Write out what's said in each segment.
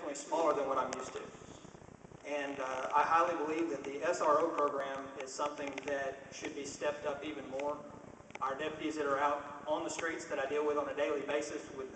significantly smaller than what I'm used to. And I highly believe that the SRO program is something that should be stepped up even more. Our deputies that are out on the streets that I deal with on a daily basis with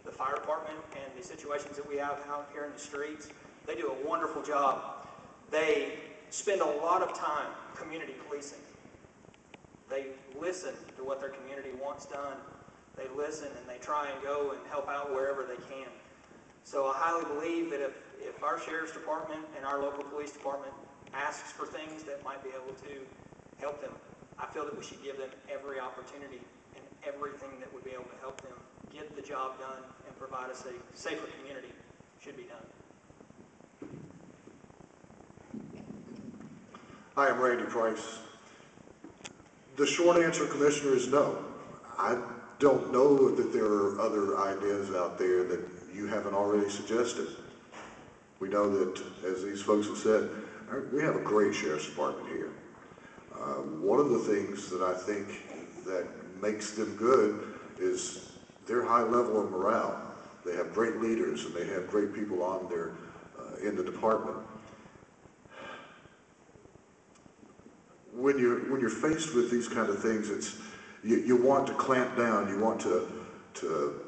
the fire department and the situations that we have out here in the streets, they do a wonderful job. They spend a lot of time community policing. They listen to what their community wants done. They listen and they try and go and help out wherever they can. So I highly believe that if our sheriff's department and our local police department asks for things that might be able to help them, I feel that we should give them every opportunity and everything that would be able to help them get the job done and provide us a safer community should be done. Hi, I'm Randy Price. The short answer, Commissioner, is no. I don't know that there are other ideas out there that you haven't already suggested. We know that, as these folks have said, we have a great sheriff's department here. One of the things that I think that makes them good is their high level of morale. They have great leaders and they have great people on their in the department. When you're faced with these kind of things, it's you want to clamp down, you want to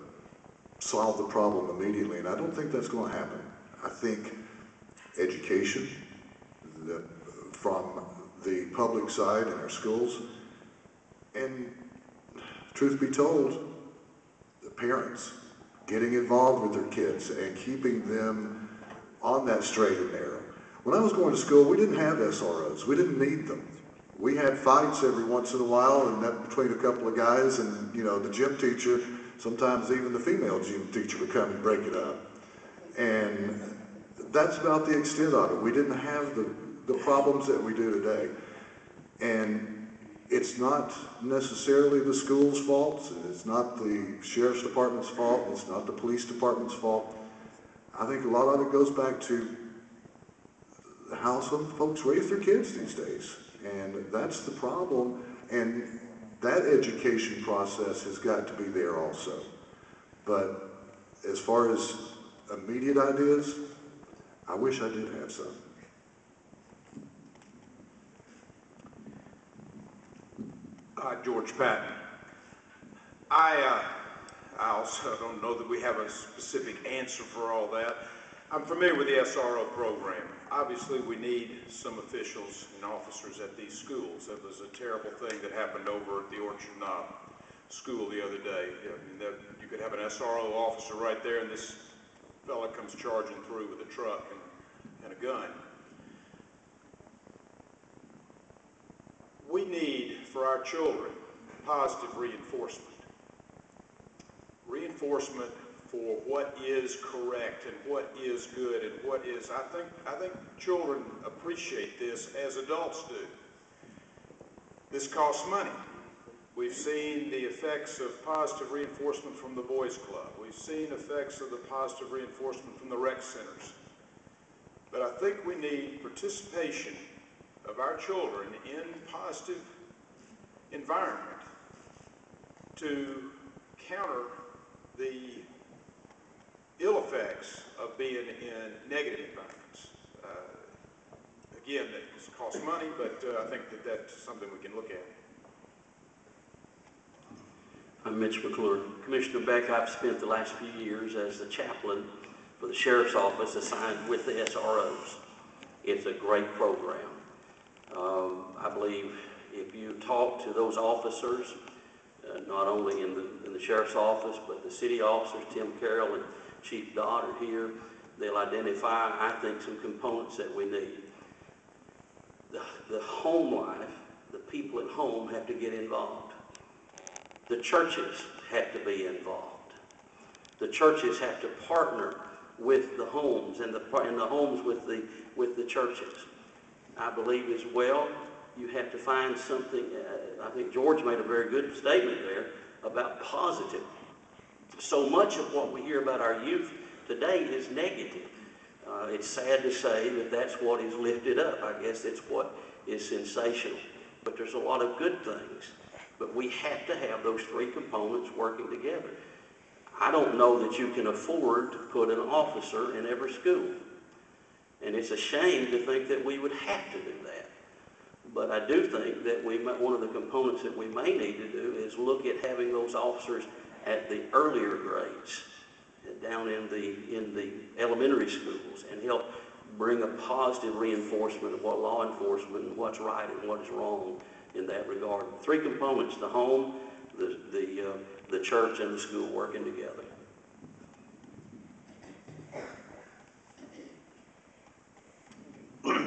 solve the problem immediately, and I don't think that's going to happen. I think education from the public side in our schools, and truth be told, the parents getting involved with their kids and keeping them on that straight and narrow. When I was going to school, we didn't have SROs. We didn't need them. We had fights every once in a while, and that between a couple of guys, and the gym teacher, sometimes even the female gym teacher would come and break it up. And that's about the extent of it. We didn't have the problems that we do today. And it's not necessarily the school's fault, it's not the sheriff's department's fault, it's not the police department's fault. I think a lot of it goes back to how some folks raise their kids these days. And that's the problem, and that education process has got to be there also. But as far as immediate ideas, I wish I did have some. George Patton. I also don't know that we have a specific answer for all that. I'm familiar with the SRO program. Obviously, we need some officials and officers at these schools. That was a terrible thing that happened over at the Orchard Knob school the other day. I mean, you could have an SRO officer right there, and this fella comes charging through with a truck and a gun. We need, for our children, positive reinforcement. Reinforcement for what is correct and what is good and what is, I think children appreciate this as adults do. This costs money. We've seen the effects of positive reinforcement from the Boys Club. We've seen effects of the positive reinforcement from the rec centers. But I think we need participation of our children in positive environment to counter the ill effects of being in negative environments. Again, that costs money, but I think that that's something we can look at. I'm Mitch McClure. Commissioner Beck, I've spent the last few years as the chaplain for the Sheriff's Office assigned with the SROs. It's a great program. I believe if you talk to those officers, not only in the Sheriff's Office, but the city officers, Tim Carroll and Chief Dodd are here, they'll identify, I think, some components that we need. The home life, the people at home have to get involved. The churches have to be involved. The churches have to partner with the homes and the homes with the churches. I believe as well, you have to find something, I think George made a very good statement there about positive. So much of what we hear about our youth today is negative. It's sad to say that that's what is lifted up. I guess it's what is sensational. But there's a lot of good things. But we have to have those three components working together. I don't know that you can afford to put an officer in every school. And it's a shame to think that we would have to do that. But I do think that one of the components that we may need to do is look at having those officers at the earlier grades, down in the elementary schools, and help bring a positive reinforcement of what law enforcement and what's right and what is wrong in that regard. Three components: the home, the church, and the school working together.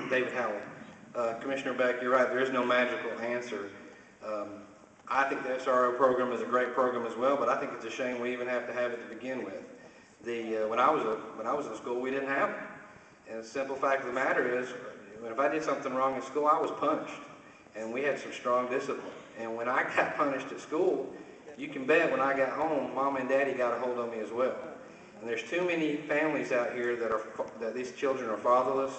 David Howell. Commissioner Beck, you're right, there is no magical answer. I think the SRO program is a great program as well, but I think it's a shame we even have to have it to begin with. When I was in school, we didn't have it. And the simple fact of the matter is, if I did something wrong in school, I was punished. And we had some strong discipline. And when I got punished at school, you can bet when I got home, Mom and Daddy got a hold of me as well. And there's too many families out here that these children are fatherless,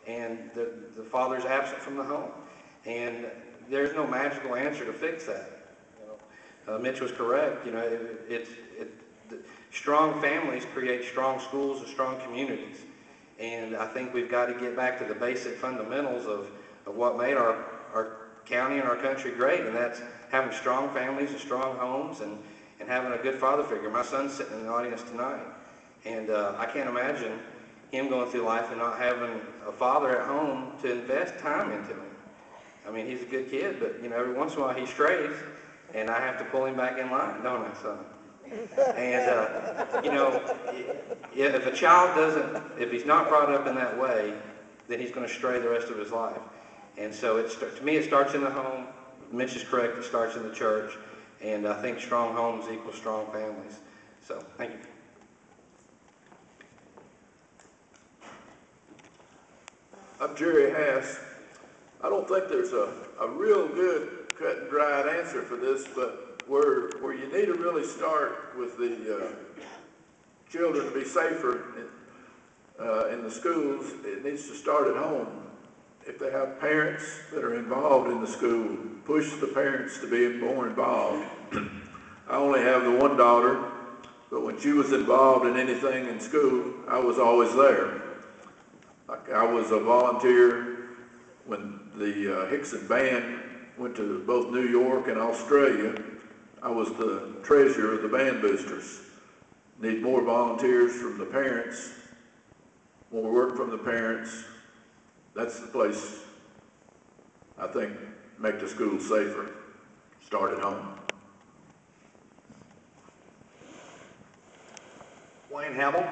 and the father's absent from the home. And there's no magical answer to fix that. Mitch was correct. Strong families create strong schools and strong communities. And I think we've got to get back to the basic fundamentals of what made our county and our country great, and that's having strong families and strong homes and having a good father figure. My son's sitting in the audience tonight, and I can't imagine him going through life and not having a father at home to invest time into him. I mean, he's a good kid, but every once in a while he strays, and I have to pull him back in line, don't I, son? And if a child if he's not brought up in that way, then he's going to stray the rest of his life. And so to me, it starts in the home. Mitch is correct, it starts in the church, and I think strong homes equal strong families. So, thank you. I'm Jerry Hass. I don't think there's a real good cut and dried answer for this, but where you need to really start with the children to be safer in the schools, it needs to start at home. If they have parents that are involved in the school, push the parents to be more involved. I only have the one daughter, but when she was involved in anything in school, I was always there. Like I was a volunteer when the Hixson band went to both New York and Australia. I was the treasurer of the band boosters. Need more volunteers from the parents, more work from the parents. That's the place, I think, make the schools safer. Start at home. Wayne Hamill.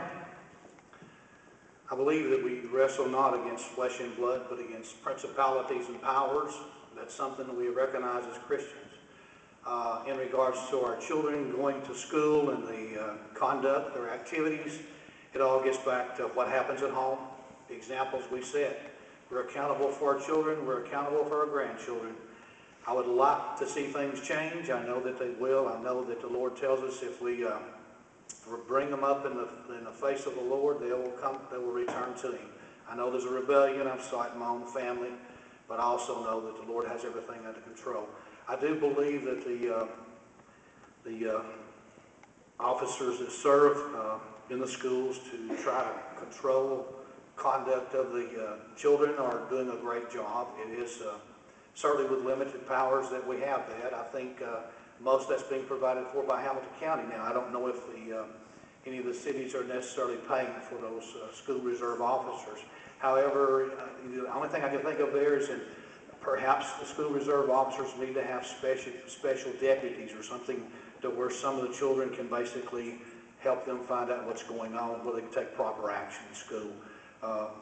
I believe that we wrestle not against flesh and blood, but against principalities and powers. That's something that we recognize as Christians. In regards to our children going to school and the conduct, their activities, it all gets back to what happens at home, the examples we set. We're accountable for our children. We're accountable for our grandchildren. I would like to see things change. I know that they will. I know that the Lord tells us if we bring them up in the face of the Lord, they will return to Him. I know there's a rebellion. I'm citing my own family, but I also know that the Lord has everything under control. I do believe that the officers that serve in the schools to try to control conduct of the children are doing a great job. It is certainly with limited powers that we have that. I think most that's being provided for by Hamilton County now. I don't know if any of the cities are necessarily paying for those school reserve officers. However, the only thing I can think of there is that perhaps the school reserve officers need to have special deputies or something to where some of the children can basically help them find out what's going on, where they can take proper action in school.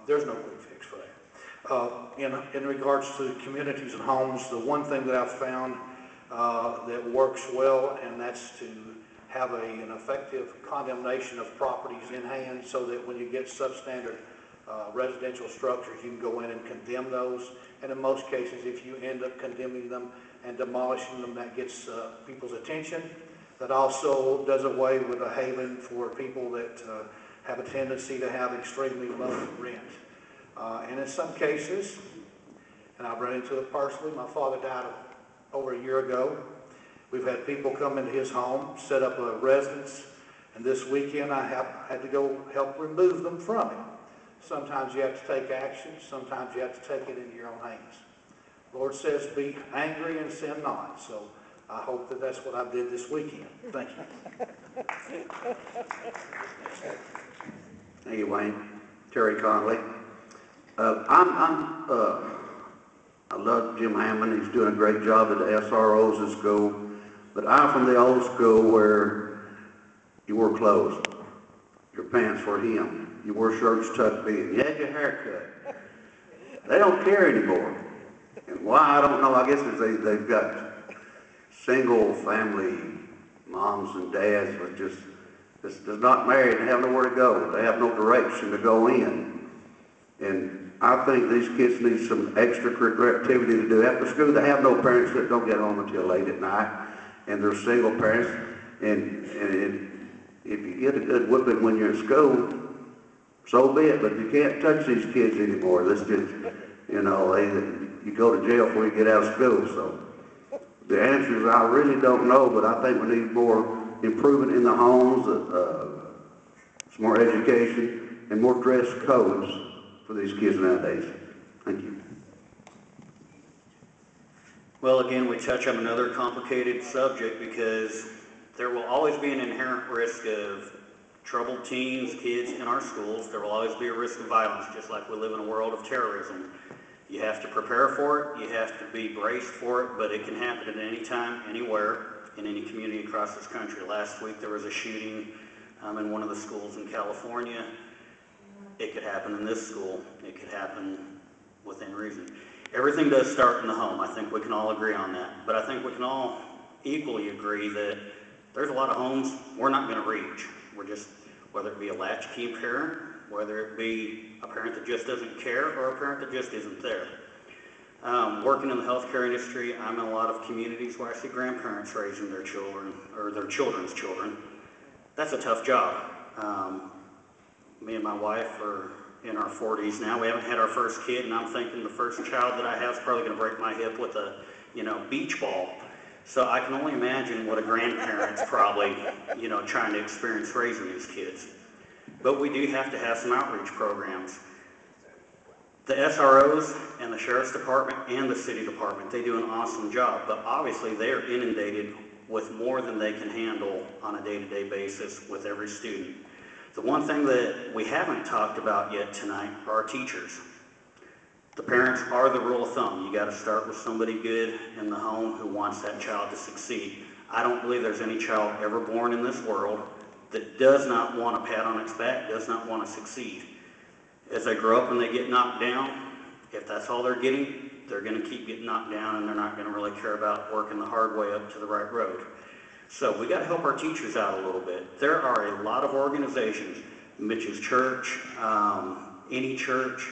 There's no quick fix for that. In regards to communities and homes, the one thing that I've found that works well, and that's to have an effective condemnation of properties in hand so that when you get substandard residential structures, you can go in and condemn those. And in most cases, if you end up condemning them and demolishing them, that gets people's attention. That also does away with a haven for people that have a tendency to have extremely low rent. And in some cases, and I've run into it personally, my father died over a year ago. We've had people come into his home, set up a residence, And this weekend I had to go help remove them from him. Sometimes you have to take action. Sometimes you have to take it into your own hands. The Lord says, be angry and sin not. So I hope that that's what I did this weekend. Thank you. Thank you, Wayne. Terry Conley. I love Jim Hammond. He's doing a great job at the SROs at school. But I'm from the old school where you wore clothes. Your pants were hem. You wore shirts tucked in. You had your hair cut. They don't care anymore. And why, I don't know. I guess if they've got single family moms and dads with just not married and have nowhere to go. They have no direction to go in. And I think these kids need some extracurricular activity to do. After school, they have no parents that don't get home until late at night. And they're single parents. And if you get a good whipping when you're in school, so be it. But you can't touch these kids anymore. This just, you know, you go to jail before you get out of school. So the answers I really don't know, but I think we need more improvement in the homes, some more education, and more dress codes for these kids nowadays. Thank you. Well, again, we touch on another complicated subject because there will always be an inherent risk of troubled teens, kids in our schools. There will always be a risk of violence, just like we live in a world of terrorism. You have to prepare for it, you have to be braced for it, but it can happen at any time, anywhere, in any community across this country. Last week there was a shooting in one of the schools in California. It could happen in this school. It could happen within reason. Everything does start in the home. I think we can all agree on that. But I think we can all equally agree that there's a lot of homes we're not going to reach. We're just, whether it be a latchkey parent, whether it be a parent that just doesn't care or a parent that just isn't there. Working in the healthcare industry, I'm in a lot of communities where I see grandparents raising their children or their children's children. That's a tough job. Me and my wife are in our 40s now. We haven't had our first kid, and I'm thinking the first child that I have is probably going to break my hip with a, beach ball. So I can only imagine what a grandparent's probably, trying to experience raising these kids. But we do have to have some outreach programs. The SROs and the Sheriff's Department and the City Department, they do an awesome job, but obviously they are inundated with more than they can handle on a day-to-day basis with every student. The one thing that we haven't talked about yet tonight are our teachers. The parents are the rule of thumb. You got to start with somebody good in the home who wants that child to succeed. I don't believe there's any child ever born in this world that does not want a pat on its back, does not want to succeed. As they grow up and they get knocked down, if that's all they're getting, they're going to keep getting knocked down and they're not going to really care about working the hard way up to the right road. So we got to help our teachers out a little bit. There are a lot of organizations, Mitch's church, any church.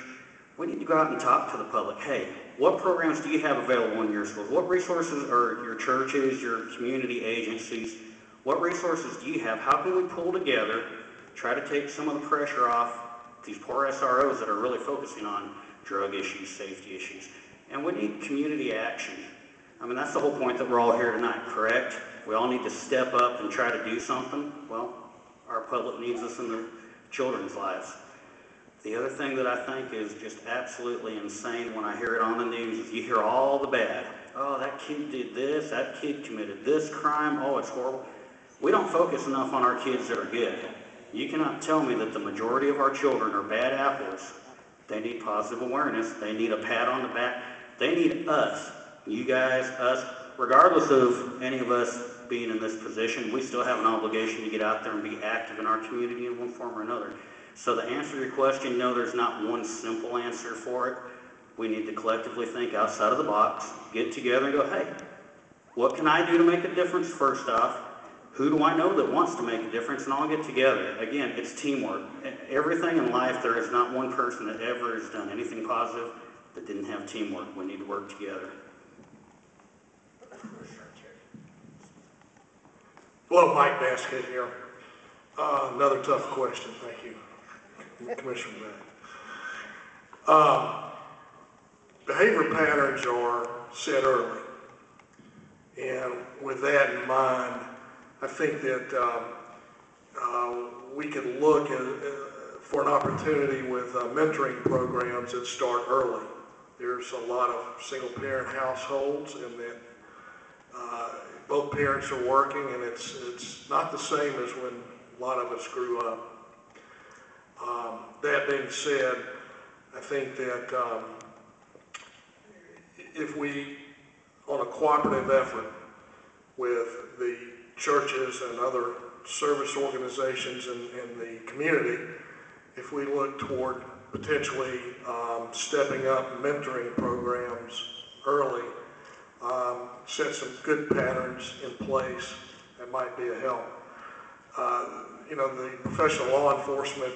We need to go out and talk to the public. Hey, what programs do you have available in your schools? What resources are your churches, your community agencies? What resources do you have? How can we pull together, try to take some of the pressure off these poor SROs that are really focusing on drug issues, safety issues? And we need community action. I mean, that's the whole point that we're all here tonight, correct? We all need to step up and try to do something. Well, our public needs us in their children's lives. The other thing that I think is just absolutely insane when I hear it on the news is you hear all the bad. Oh, that kid did this, that kid committed this crime, oh, it's horrible. We don't focus enough on our kids that are good. You cannot tell me that the majority of our children are bad apples. They need positive awareness. They need a pat on the back. They need us, you guys, us, regardless of any of us being in this position, we still have an obligation to get out there and be active in our community in one form or another. So to answer your question, no, there's not one simple answer for it. We need to collectively think outside of the box, get together and go, hey, what can I do to make a difference first off? Who do I know that wants to make a difference? And all get together. Again, it's teamwork. Everything in life, there is not one person that ever has done anything positive that didn't have teamwork. We need to work together. Hello, Mike Basket here. Another tough question, thank you, Commissioner Beck. Behavior patterns are set early, and with that in mind, I think that we could look for an opportunity with mentoring programs that start early. There's a lot of single-parent households, and that both parents are working, and it's not the same as when a lot of us grew up. That being said, I think that if we, on a cooperative effort with the churches and other service organizations in the community, if we look toward potentially stepping up mentoring programs early, set some good patterns in place, that might be a help. You know, the professional law enforcement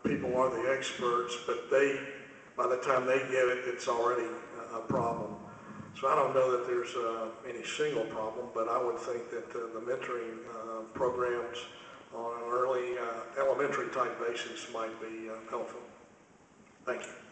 people are the experts, but by the time they get it, it's already a problem. So I don't know that there's any single problem, but I would think that the mentoring programs on an early elementary type basis might be helpful. Thank you.